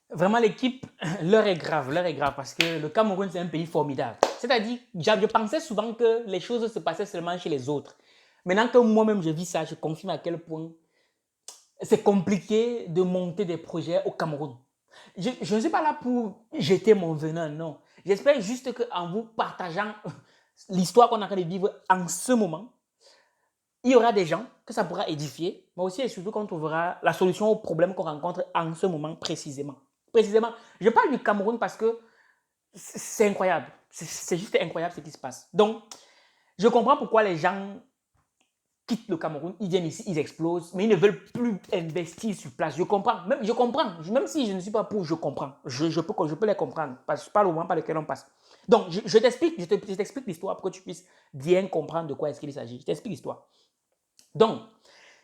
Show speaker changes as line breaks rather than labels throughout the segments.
Vraiment, l'équipe, l'heure est grave parce que le Cameroun, c'est un pays formidable. C'est-à-dire, je pensais souvent que les choses se passaient seulement chez les autres. Maintenant que moi-même je vis ça, je confirme à quel point c'est compliqué de monter des projets au Cameroun. Je ne suis pas là pour jeter mon venin, non. J'espère juste qu'en vous partageant l'histoire qu'on est en train de vivre en ce moment, il y aura des gens que ça pourra édifier, mais aussi et surtout qu'on trouvera la solution aux problèmes qu'on rencontre en ce moment précisément. Précisément, je parle du Cameroun parce que c'est incroyable. C'est juste incroyable ce qui se passe. Donc, je comprends pourquoi les gens quittent le Cameroun, ils viennent ici, ils explosent, mais ils ne veulent plus investir sur place. Je comprends, même si je ne suis pas pour, je comprends. Je peux les comprendre, parce pas le moment par lequel on passe. Donc, je t'explique, je t'explique l'histoire pour que tu puisses bien comprendre de quoi est-ce qu'il s'agit. Je t'explique l'histoire. Donc,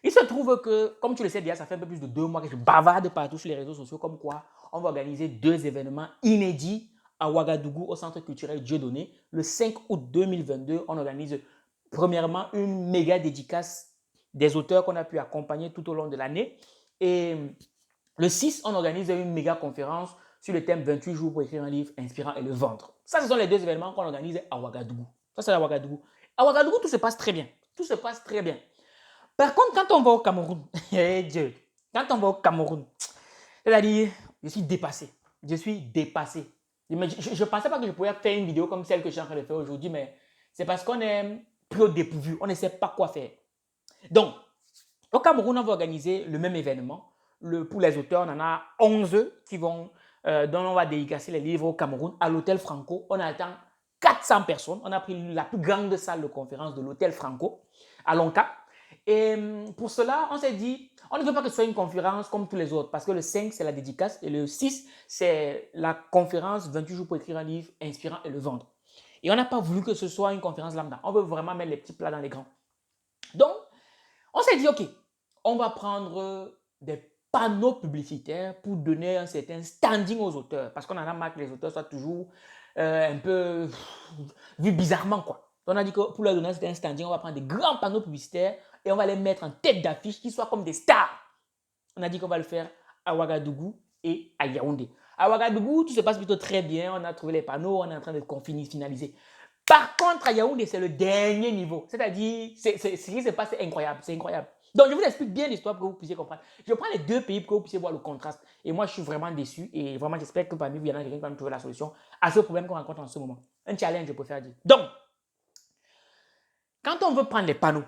il se trouve que, comme tu le sais déjà, ça fait un peu plus de 2 mois que je bavarde partout sur les réseaux sociaux, comme quoi on va organiser 2 événements inédits à Ouagadougou, au Centre culturel Dieudonné. Le 5 août 2022, on organise premièrement une méga dédicace des auteurs qu'on a pu accompagner tout au long de l'année. Et le 6, on organise une méga conférence sur le thème 28 jours pour écrire un livre inspirant et le vendre. Ça, ce sont les 2 événements qu'on organise à Ouagadougou. Ça, c'est à Ouagadougou. À Ouagadougou, tout se passe très bien. Tout se passe très bien. Par contre, quand on va au Cameroun, hey Dieu, quand on va au Cameroun, c'est-à-dire, je suis dépassé. Je suis dépassé. Je ne pensais pas que je pouvais faire une vidéo comme celle que je suis en train de faire aujourd'hui, mais c'est parce qu'on est pris au dépourvu. On ne sait pas quoi faire. Donc, au Cameroun, on va organiser le même événement. Pour les auteurs, on en a 11 dont on va dédicacer les livres au Cameroun, à l'hôtel Franco. On attend 400 personnes. On a pris la plus grande salle de conférence de l'hôtel Franco à Lonca. Et pour cela, on s'est dit, on ne veut pas que ce soit une conférence comme tous les autres, parce que le 5, c'est la dédicace, et le 6, c'est la conférence 28 jours pour écrire un livre inspirant et le vendre. Et on n'a pas voulu que ce soit une conférence lambda. On veut vraiment mettre les petits plats dans les grands. Donc, on s'est dit, OK, on va prendre des panneaux publicitaires pour donner un certain standing aux auteurs. Parce qu'on en a marre que les auteurs soient toujours un peu vus bizarrement, quoi. On a dit que pour leur donner un certain standing, on va prendre des grands panneaux publicitaires et on va les mettre en tête d'affiche qui soient comme des stars. On a dit qu'on va le faire à Ouagadougou et à Yaoundé. À Ouagadougou, tout se passe plutôt très bien. On a trouvé les panneaux, on est en train de finaliser. Par contre, à Yaoundé, c'est le dernier niveau. C'est-à-dire, ce qui se passe, c'est incroyable. C'est incroyable. Donc, je vous explique bien l'histoire pour que vous puissiez comprendre. Je prends les 2 pays pour que vous puissiez voir le contraste. Et moi, je suis vraiment déçu. Et vraiment, j'espère que parmi vous, il y en a quelqu'un qui va me trouver la solution à ce problème qu'on rencontre en ce moment. Un challenge, je préfère dire. Donc, quand on veut prendre les panneaux,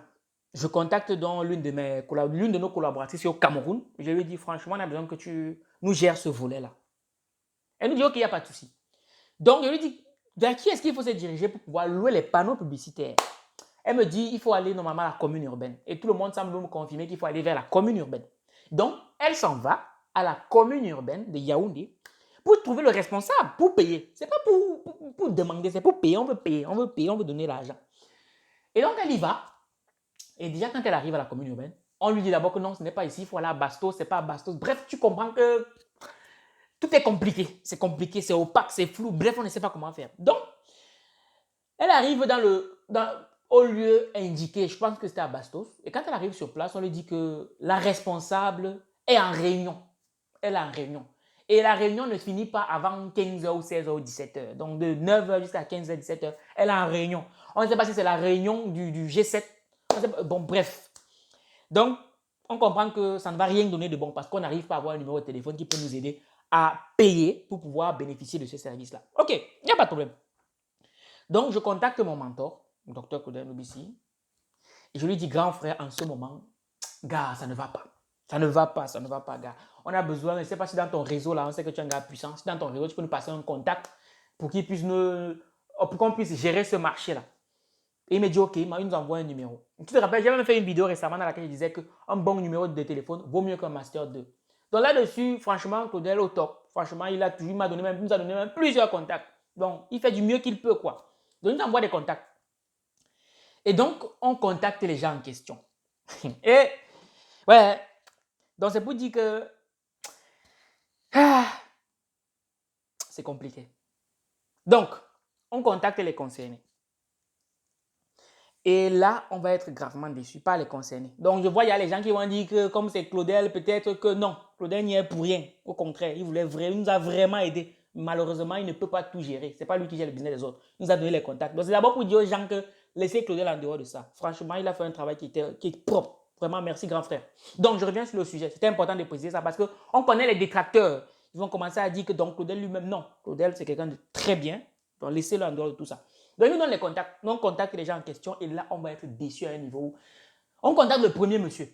je contacte donc l'une de nos collaboratrices au Cameroun. Je lui dis, franchement, on a besoin que tu nous gères ce volet-là. Elle nous dit, OK, il n'y a pas de souci. Donc, je lui dis, vers qui est-ce qu'il faut se diriger pour pouvoir louer les panneaux publicitaires? Elle me dit, il faut aller normalement à la commune urbaine. Et tout le monde semble me confirmer qu'il faut aller vers la commune urbaine. Donc, elle s'en va à la commune urbaine de Yaoundé pour trouver le responsable, pour payer. Ce n'est pas pour demander, c'est pour payer. On veut payer, on veut payer, on veut donner l'argent. Et donc, elle y va. Et déjà, quand elle arrive à la commune urbaine, on lui dit d'abord que non, ce n'est pas ici, il faut aller à Bastos, c'est pas à Bastos. Bref, tu comprends que tout est compliqué, c'est opaque, c'est flou. Bref, on ne sait pas comment faire. Donc, elle arrive au lieu indiqué, je pense que c'était à Bastos. Et quand elle arrive sur place, on lui dit que la responsable est en réunion. Elle est en réunion. Et la réunion ne finit pas avant 15h ou 16h ou 17h. Donc de 9h jusqu'à 15h, 17h, elle est en réunion. On ne sait pas si c'est la réunion du G7. Bon, bref. Donc, on comprend que ça ne va rien donner de bon parce qu'on n'arrive pas à avoir un numéro de téléphone qui peut nous aider à payer pour pouvoir bénéficier de ce service-là. OK, il n'y a pas de problème. Donc, je contacte mon mentor, le docteur Koudem Lubissi, et je lui dis, grand frère, en ce moment, gars, ça ne va pas. Ça ne va pas, ça ne va pas, gars. On a besoin, je ne sais pas si dans ton réseau, là, on sait que tu es un gars puissant, si dans ton réseau, tu peux nous passer un contact pour qu'on puisse gérer ce marché-là. Et il me dit, OK, il nous envoie un numéro. Tu te rappelles, j'ai même fait une vidéo récemment dans laquelle je disais qu'un bon numéro de téléphone vaut mieux qu'un Master 2. Donc là-dessus, franchement, Claudel au top. Franchement, il nous a donné même plusieurs contacts. Donc, il fait du mieux qu'il peut, quoi. Donc, il nous envoie des contacts. Et donc, on contacte les gens en question. Et, ouais, donc c'est pour dire que ah, c'est compliqué. Donc, on contacte les concernés. Et là, on va être gravement déçu, pas les concernés. Donc, je vois, il y a les gens qui vont dire que comme c'est Claudel, peut-être que non. Claudel n'y est pour rien. Au contraire, il nous a vraiment aidé. Malheureusement, il ne peut pas tout gérer. Ce n'est pas lui qui gère le business des autres. Il nous a donné les contacts. Donc, c'est d'abord pour dire aux gens que laissez Claudel en dehors de ça. Franchement, il a fait un travail qui est propre. Vraiment, merci, grand frère. Donc, je reviens sur le sujet. C'était important de préciser ça parce qu'on connaît les détracteurs. Ils vont commencer à dire que donc Claudel lui-même, non. Claudel, c'est quelqu'un de très bien. Donc, laissez-le en dehors de tout ça. Donc, il nous donne les contacts. Nous, on contacte les gens en question et là, on va être déçu à un niveau où on contacte le premier monsieur.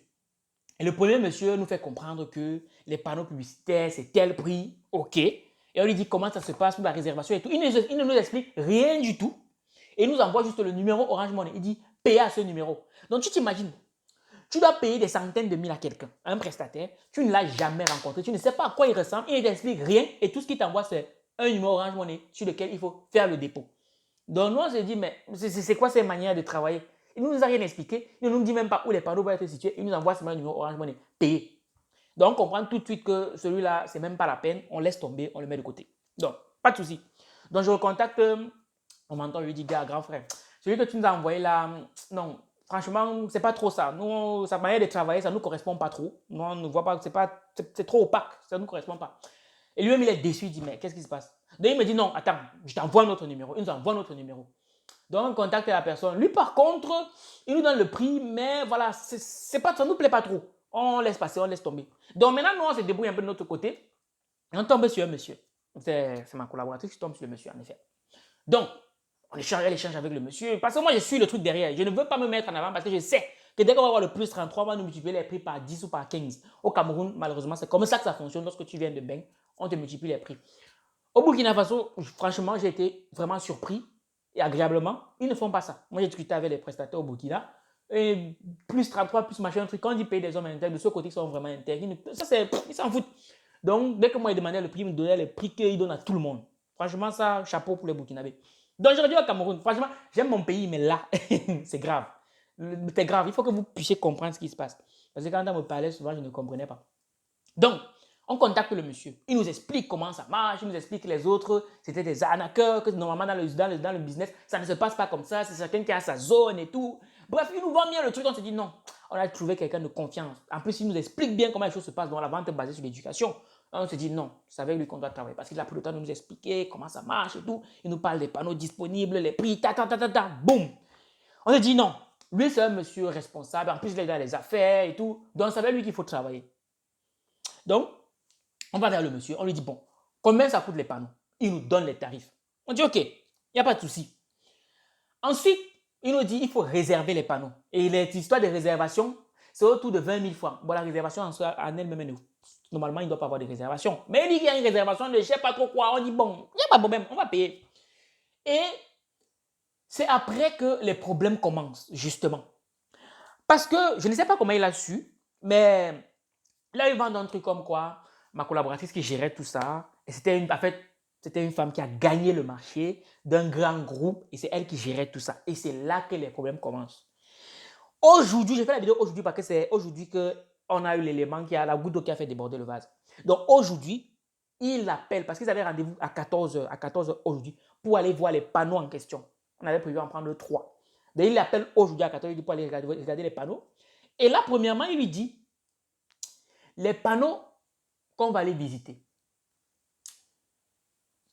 Et le premier monsieur nous fait comprendre que les panneaux publicitaires, c'est tel prix, ok. Et on lui dit comment ça se passe pour la réservation et tout. Il ne nous explique rien du tout. Et il nous envoie juste le numéro Orange Money. Il dit, payez à ce numéro. Donc, tu t'imagines, tu dois payer des centaines de mille à quelqu'un, un prestataire. Tu ne l'as jamais rencontré. Tu ne sais pas à quoi il ressemble. Il ne t'explique rien. Et tout ce qu'il t'envoie, c'est un numéro Orange Money sur lequel il faut faire le dépôt. Donc, nous, on se dit, mais c'est quoi ces manières de travailler? Il ne nous a rien expliqué. Il ne nous dit même pas où les panneaux vont être situés. Il nous envoie seulement le numéro Orange Money payé. Donc, on comprend tout de suite que celui-là, c'est même pas la peine. On laisse tomber, on le met de côté. Donc, pas de souci. Donc, je recontacte mon mentor, je lui dis, gars, grand frère, celui que tu nous as envoyé là, non, franchement, c'est pas trop ça. Nous, sa manière de travailler, ça ne nous correspond pas trop. Nous, on ne voit pas, c'est trop opaque. Ça ne nous correspond pas. Et lui-même, il est déçu. Il dit, mais qu'est-ce qui se passe? Donc, il me dit, non, attends, je t'envoie notre numéro. Il nous envoie notre numéro. Donc, on contacte la personne. Lui, par contre, il nous donne le prix, mais voilà, ça ne nous plaît pas trop. On laisse passer, on laisse tomber. Donc, maintenant, nous, on se débrouille un peu de notre côté. Et on tombe sur un monsieur. C'est ma collaboratrice qui tombe sur le monsieur, en effet. Donc, elle échange avec le monsieur. Parce que moi, je suis le truc derrière. Je ne veux pas me mettre en avant parce que je sais que dès qu'on va avoir le plus 33, on va nous multiplier les prix par 10 ou par 15. Au Cameroun, malheureusement, c'est comme ça que ça fonctionne. Lorsque tu viens de Beng, on te multiplie les prix. Au Burkina Faso, franchement, j'ai été vraiment surpris et agréablement. Ils ne font pas ça. Moi, j'ai discuté avec les prestataires au Burkina. Et plus 33, plus machin, un truc. Quand ils payent des hommes internes, de ce côté, ils sont vraiment internes. Ça, ils s'en foutent. Donc, dès que moi, ils demandaient le prix, ils me donnaient les prix qu'ils donnent à tout le monde. Franchement, ça, chapeau pour les Burkinabés. Donc, je dis au Cameroun, franchement, j'aime mon pays, mais là, c'est grave. C'est grave. Il faut que vous puissiez comprendre ce qui se passe. Parce que quand on me parlait, souvent, je ne comprenais pas. Donc, on contacte le monsieur. Il nous explique comment ça marche. Il nous explique que les autres, c'était des arnaqueurs, que normalement, dans le business, ça ne se passe pas comme ça. C'est chacun qui a sa zone et tout. Bref, il nous vend bien le truc. On se dit non, on a trouvé quelqu'un de confiance. En plus, il nous explique bien comment les choses se passent dans la vente basée sur l'éducation. On se dit non, c'est avec lui qu'on doit travailler parce qu'il a pris le temps de nous expliquer comment ça marche et tout. Il nous parle des panneaux disponibles, les prix, boum. On se dit non, lui c'est un monsieur responsable. En plus, il est dans les affaires et tout. Donc, c'est avec lui qu'il faut travailler. Donc, on va vers le monsieur, on lui dit bon, combien ça coûte les panneaux? Il nous donne les tarifs. On dit ok, il n'y a pas de souci. Ensuite, il nous dit il faut réserver les panneaux. Et l'histoire de réservation, c'est autour de 20 000 francs. Bon, la réservation en elle-même, normalement, il ne doit pas avoir de réservation. Mais il dit qu'il y a une réservation de je ne sais pas trop quoi. On dit bon, il n'y a pas de problème, on va payer. Et c'est après que les problèmes commencent, justement. Parce que je ne sais pas comment il a su, mais là, il vend un truc comme quoi ma collaboratrice qui gérait tout ça, et c'était une femme qui a gagné le marché d'un grand groupe et c'est elle qui gérait tout ça. Et c'est là que les problèmes commencent. Aujourd'hui, j'ai fait la vidéo aujourd'hui parce que c'est aujourd'hui qu'on a eu l'élément qui a la goutte d'eau qui a fait déborder le vase. Donc aujourd'hui, il appelle parce qu'ils avaient rendez-vous à 14h, aujourd'hui pour aller voir les panneaux en question. On avait prévu en prendre 3. Donc il appelle aujourd'hui à 14h pour aller regarder les panneaux. Et là, premièrement, il lui dit les panneaux qu'on va aller visiter.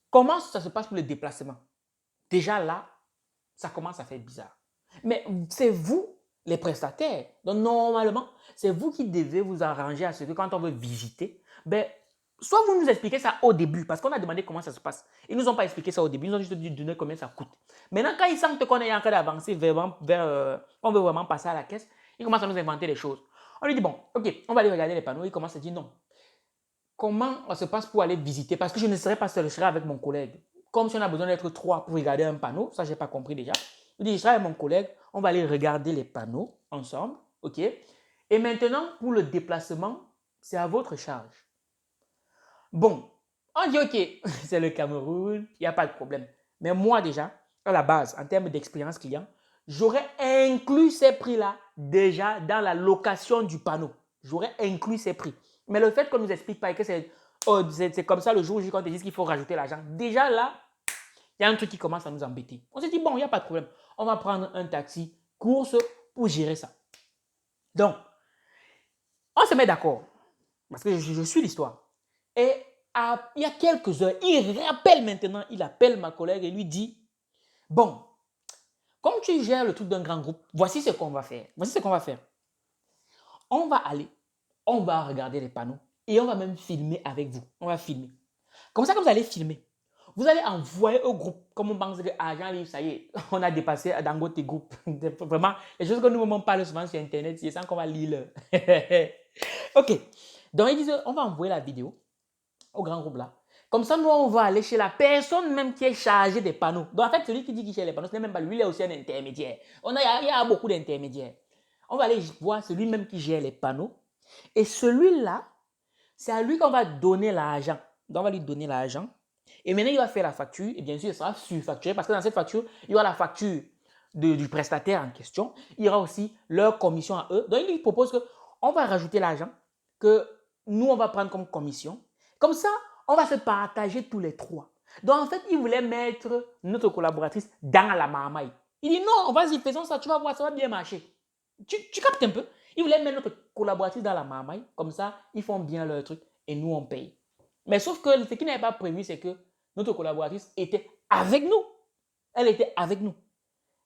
Comment ça se passe pour le déplacement? Déjà là, ça commence à faire bizarre. Mais c'est vous, les prestataires. Donc normalement, c'est vous qui devez vous arranger à ce que quand on veut visiter, ben, soit vous nous expliquez ça au début, parce qu'on a demandé comment ça se passe. Ils ne nous ont pas expliqué ça au début, ils nous ont juste donné combien ça coûte. Maintenant, quand ils sentent qu'on est en train d'avancer on veut vraiment passer à la caisse, ils commencent à nous inventer des choses. On lui dit, bon, ok, on va aller regarder les panneaux. Il commence à dire non. Comment ça se passe pour aller visiter? Parce que je ne serai pas seul, je serai avec mon collègue. Comme si on a besoin d'être 3 pour regarder un panneau, ça, je n'ai pas compris déjà. Il dit, je serai avec mon collègue, on va aller regarder les panneaux ensemble, ok? Et maintenant, pour le déplacement, c'est à votre charge. Bon, on dit, ok, c'est le Cameroun, il n'y a pas de problème. Mais moi déjà, à la base, en termes d'expérience client, j'aurais inclus ces prix-là déjà dans la location du panneau. J'aurais inclus ces prix. Mais le fait qu'on ne nous explique pas et que c'est comme ça le jour où on te dit qu'il faut rajouter l'argent, déjà là, il y a un truc qui commence à nous embêter. On s'est dit, bon, il n'y a pas de problème. On va prendre un taxi course pour gérer ça. Donc, on se met d'accord, parce que je suis l'histoire. Et il y a quelques heures, il appelle ma collègue et lui dit, bon, comme tu gères le truc d'un grand groupe, voici ce qu'on va faire. Voici ce qu'on va faire. On va aller, on va regarder les panneaux et on va même filmer avec vous. On va filmer. Comme ça, quand vous allez filmer, vous allez envoyer au groupe, comme on pense que Agent Livre, ça y est, on a dépassé Dangote Group. Vraiment, les choses que nous parlons souvent sur Internet, c'est ça qu'on va lire. Ok. Donc, ils disent, on va envoyer la vidéo au grand groupe là. Comme ça, nous, on va aller chez la personne même qui est chargée des panneaux. Donc, en fait, celui qui dit qu'il gère les panneaux, ce n'est même pas lui, il est aussi un intermédiaire. Il y a beaucoup d'intermédiaires. On va aller voir celui même qui gère les panneaux. Et celui-là, c'est à lui qu'on va donner l'argent. Donc, on va lui donner l'argent. Et maintenant, il va faire la facture. Et bien sûr, il sera surfacturé parce que dans cette facture, il y aura la facture du prestataire en question. Il y aura aussi leur commission à eux. Donc, il lui propose qu'on va rajouter l'argent que nous, on va prendre comme commission. Comme ça, on va se partager tous les trois. Donc, en fait, il voulait mettre notre collaboratrice dans la marmaille. Il dit non, vas-y, faisons ça, tu vas voir, ça va bien marcher. Tu captes un peu? Il voulait mettre notre collaboratrice dans la marmaille. Comme ça, ils font bien leur truc et nous, on paye. Mais sauf que ce qui n'avait pas prévu, c'est que notre collaboratrice était avec nous. Elle était avec nous.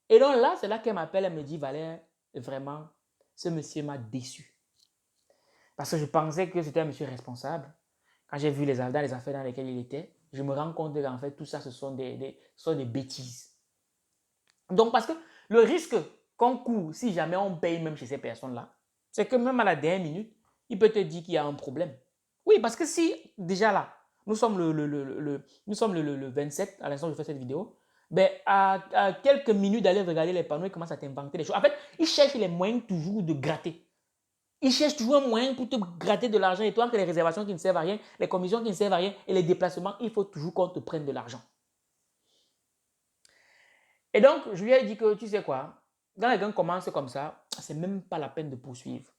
Et donc là, c'est là qu'elle m'appelle, elle me dit, Valère, vraiment, ce monsieur m'a déçu. Parce que je pensais que c'était un monsieur responsable. Quand j'ai vu dans les affaires dans lesquelles il était, je me rends compte qu'en fait, tout ça, ce sont des bêtises. Donc, parce que le risque qu'on court, si jamais on paye même chez ces personnes-là, c'est que même à la dernière minute, il peut te dire qu'il y a un problème. Oui, parce que si, déjà là, nous sommes le 27, à l'instant où je fais cette vidéo, ben à quelques minutes d'aller regarder les panneaux, il commence à t'inventer des choses. En fait, il cherche les moyens toujours de gratter. Il cherche toujours un moyen pour te gratter de l'argent. Et toi, que les réservations qui ne servent à rien, les commissions qui ne servent à rien et les déplacements, il faut toujours qu'on te prenne de l'argent. Et donc, je lui ai dit que, tu sais quoi, quand les gens commencent comme ça, c'est même pas la peine de poursuivre.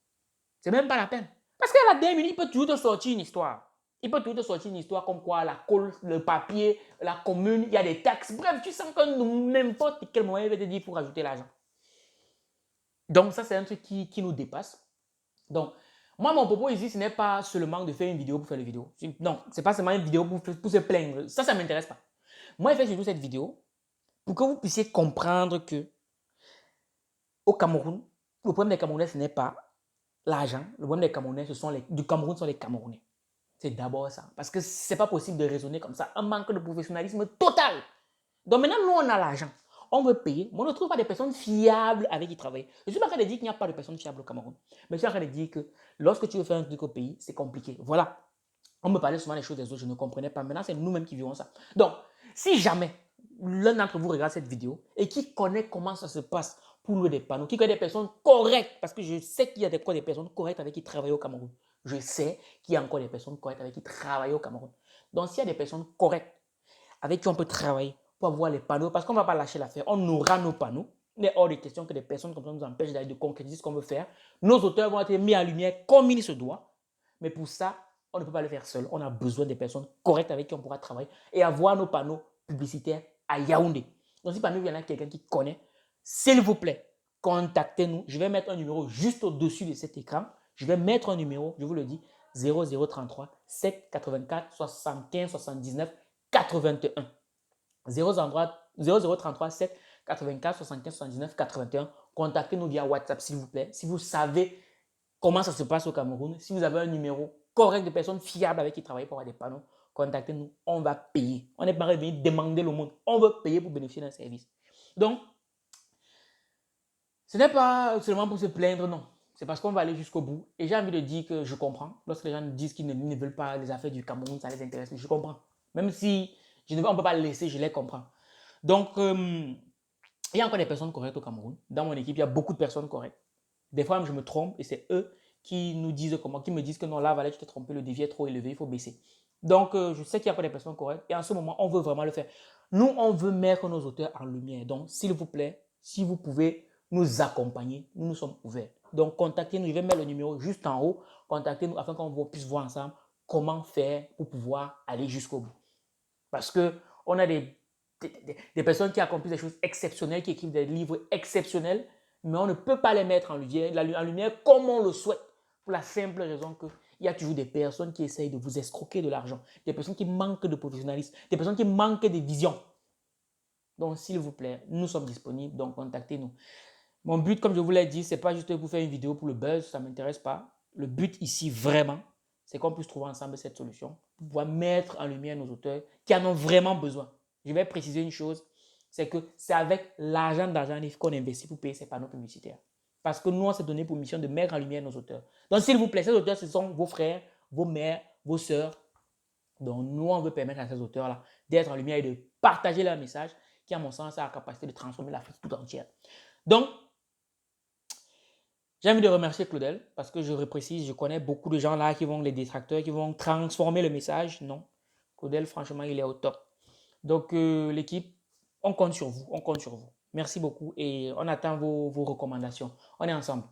C'est même pas la peine. Parce qu'à la dernière minute, il peut toujours te sortir une histoire. Il peut toujours te sortir une histoire comme quoi la colle, le papier, la commune, il y a des taxes. Bref, tu sens que n'importe quel moyen il va te dire pour rajouter l'argent. Donc, ça, c'est un truc qui nous dépasse. Donc, moi, mon propos ici, ce n'est pas seulement de faire une vidéo pour faire une vidéo. Non, ce n'est pas seulement une vidéo pour se plaindre. Ça ne m'intéresse pas. Moi, je fais surtout cette vidéo pour que vous puissiez comprendre que au Cameroun, le problème des Camerounais, ce n'est pas l'argent. Le problème des Camerounais, du Cameroun, sont les Camerounais. C'est d'abord ça. Parce que ce n'est pas possible de raisonner comme ça. Un manque de professionnalisme total. Donc maintenant, nous, on a l'argent. On veut payer, mais on ne trouve pas de personnes fiables avec qui travailler. Je suis pas en train de dire qu'il n'y a pas de personnes fiables au Cameroun. Mais je suis en train de dire que lorsque tu veux faire un truc au pays, c'est compliqué. Voilà. On me parlait souvent des choses des autres, je ne comprenais pas. Maintenant, c'est nous-mêmes qui vivons ça. Donc, si jamais l'un d'entre vous regarde cette vidéo et qui connaît comment ça se passe pour louer des panneaux, qui connaît des personnes correctes, parce que je sais qu'il y a des personnes correctes avec qui travailler au Cameroun. Je sais qu'il y a encore des personnes correctes avec qui travailler au Cameroun. Donc, s'il y a des personnes correctes avec qui on peut travailler pour avoir les panneaux, parce qu'on ne va pas lâcher l'affaire, on aura nos panneaux. Il est hors de question que des personnes comme ça nous empêchent d'aller de concrétiser ce qu'on veut faire. Nos auteurs vont être mis en lumière comme il se doit. Mais pour ça, on ne peut pas le faire seul. On a besoin des personnes correctes avec qui on pourra travailler et avoir nos panneaux publicitaires à Yaoundé. Donc, si parmi vous, il y en a quelqu'un qui connaît, s'il vous plaît, contactez-nous. Je vais mettre un numéro juste au-dessus de cet écran. Je vais mettre un numéro, je vous le dis, 0033 784 75 79 81. 0033 7 84 75 79 81. Contactez-nous via WhatsApp, s'il vous plaît. Si vous savez comment ça se passe au Cameroun, si vous avez un numéro correct de personnes fiables avec qui travailler pour avoir des panneaux, contactez-nous, on va payer. On n'est pas revenu demander le monde. On veut payer pour bénéficier d'un service. Donc, ce n'est pas seulement pour se plaindre, non. C'est parce qu'on va aller jusqu'au bout. Et j'ai envie de dire que je comprends. Lorsque les gens disent qu'ils ne veulent pas les affaires du Cameroun, ça les intéresse. Je comprends. Même si on ne peut pas les laisser, je les comprends. Donc, il y a encore des personnes correctes au Cameroun. Dans mon équipe, il y a beaucoup de personnes correctes. Des fois, je me trompe et c'est eux qui nous disent qui me disent que non, là, Valère, tu t'es trompé, le défi est trop élevé, il faut baisser. Donc, je sais qu'il y a pas des personnes correctes et en ce moment, on veut vraiment le faire. Nous, on veut mettre nos auteurs en lumière. Donc, s'il vous plaît, si vous pouvez nous accompagner, nous sommes ouverts. Donc, contactez-nous. Je vais mettre le numéro juste en haut. Contactez-nous afin qu'on puisse voir ensemble comment faire pour pouvoir aller jusqu'au bout. Parce qu'on a des personnes qui accomplissent des choses exceptionnelles, qui écrivent des livres exceptionnels, mais on ne peut pas les mettre en lumière comme on le souhaite. Pour la simple raison qu'il y a toujours des personnes qui essayent de vous escroquer de l'argent, des personnes qui manquent de professionnalisme, des personnes qui manquent de vision. Donc, s'il vous plaît, nous sommes disponibles, donc contactez-nous. Mon but, comme je vous l'ai dit, ce n'est pas juste pour faire une vidéo pour le buzz, ça ne m'intéresse pas. Le but ici, vraiment, c'est qu'on puisse trouver ensemble cette solution pour pouvoir mettre en lumière nos auteurs qui en ont vraiment besoin. Je vais préciser une chose, c'est que c'est avec l'argent d'argent qu'on investit pour payer ces panneaux publicitaires. Parce que nous, on s'est donné pour mission de mettre en lumière nos auteurs. Donc, s'il vous plaît, ces auteurs, ce sont vos frères, vos mères, vos sœurs. Donc, nous, on veut permettre à ces auteurs-là d'être en lumière et de partager leur message qui, à mon sens, a la capacité de transformer l'Afrique tout entière. Donc, j'ai envie de remercier Claudel parce que je reprécise, je connais beaucoup de gens là qui vont, les détracteurs, qui vont transformer le message. Non, Claudel, franchement, il est au top. Donc, l'équipe, on compte sur vous, on compte sur vous. Merci beaucoup et on attend vos recommandations. On est ensemble.